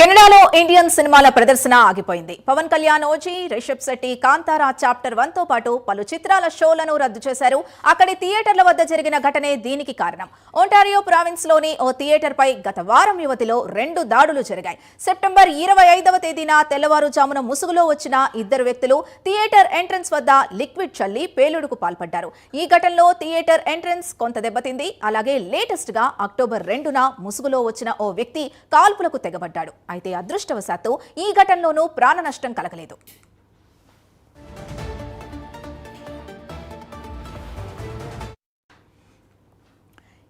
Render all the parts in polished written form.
కెనడాలో ఇండియన్ సినిమాల ప్రదర్శన ఆగిపోయింది. పవన్ కళ్యాణ్ ఓజీ, రిషబ్ శెట్టి, కాంతారా చాప్టర్ 1 తో పాటు పలు చిత్రాల షోలను రద్దు చేశారు. అక్కడి థియేటర్ల వద్ద జరిగిన ఘటనే దీనికి కారణం. ఒంటారియో ప్రావిన్స్ లోని ఓ థియేటర్ పై గత వారం యువతిలో 2 దాడులు జరిగాయి. సెప్టెంబర్ 25వ తేదీన తెల్లవారుజామున ముసుగులో వచ్చిన ఇద్దరు వ్యక్తులు థియేటర్ ఎంట్రన్స్ వద్ద లిక్విడ్ చల్లి పేలుడుకు పాల్పడ్డారు. ఈ ఘటనలో థియేటర్ ఎంట్రన్స్ కొంత దెబ్బతింది. అలాగే లేటెస్ట్ గా అక్టోబర్ 2న ముసుగులో వచ్చిన ఓ వ్యక్తి కాల్పులకు తెగబడ్డాడు. అయితే అదృష్టవశాత్తు ఈ ఘటనలోనూ ప్రాణ నష్టం కలగలేదు.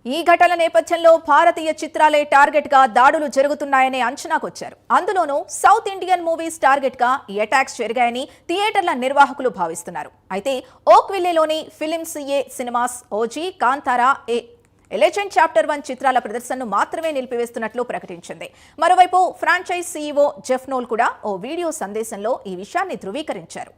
ఈ ఘటనల నేపథ్యంలో భారతీయ చిత్రాలే టార్గెట్ గా దాడులు జరుగుతున్నాయనే అంచనాకొచ్చారు. అందులోనూ సౌత్ ఇండియన్ మూవీస్ టార్గెట్ గా ఈ అటాక్స్ జరిగాయని థియేటర్ల నిర్వాహకులు భావిస్తున్నారు. అయితే ఓక్ విల్లేలోని film CA cinemas OG, Kantara, a legend chapter 1 చిత్రాల ప్రదర్శనను మాత్రమే నిలిపివేస్తున్నట్లు ప్రకటించింది. మరోవైపు ఫ్రాంచైజ్ సీఈఓ జెఫ్ నోల్ కూడా ఓ వీడియో సందేశంలో ఈ విషయాన్ని ధృవీకరించారు.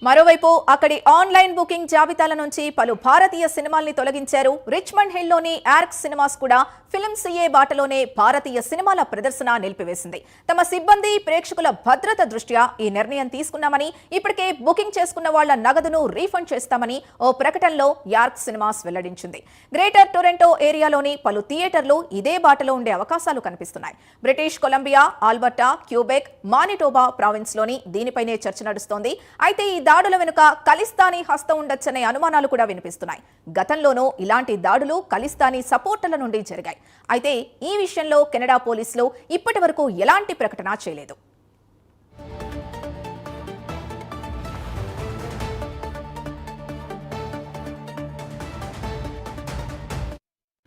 మరోవైపు అక్కడి ఆన్లైన్ బుకింగ్ జాబితాల నుంచి పలు భారతీయ సినిమాల్ని తొలగించారు. రిచ్మండ్ హిల్లోని ఆర్క్ సినిమాస్ కూడా ఫిలిం సిఏ బాటలోనే భారతీయ సినిమాల ప్రదర్శన నిలిపివేసింది. తమ సిబ్బంది, ప్రేక్షకుల భద్రత దృష్ట్యా ఈ నిర్ణయం తీసుకున్నామని, ఇప్పటికే బుకింగ్ చేసుకున్న వాళ్ల నగదును రీఫండ్ చేస్తామని ఓ ప్రకటనలో యార్క్ సినిమాస్ వెల్లడించింది. గ్రేటర్ టొరంటో ఏరియాలోని పలు థియేటర్లు ఇదే బాటలో ఉండే అవకాశాలు కనిపిస్తున్నాయి. British Columbia, Alberta, Quebec, Manitoba province లోని దీనిపైనే చర్చ నడుస్తోంది. అయితే ఈ దాడుల వెనుక ఖలిస్తానీ హస్తం ఉండొచ్చనే అనుమానాలు కూడా వినిపిస్తున్నాయి. గతంలోనూ ఇలాంటి దాడులు ఖలిస్తానీ సపోర్టర్ల నుండి జరిగాయి. అయితే ఈ విషయంలో కెనడా పోలీసులు ఇప్పటి వరకు ఎలాంటి ప్రకటన చేయలేదు.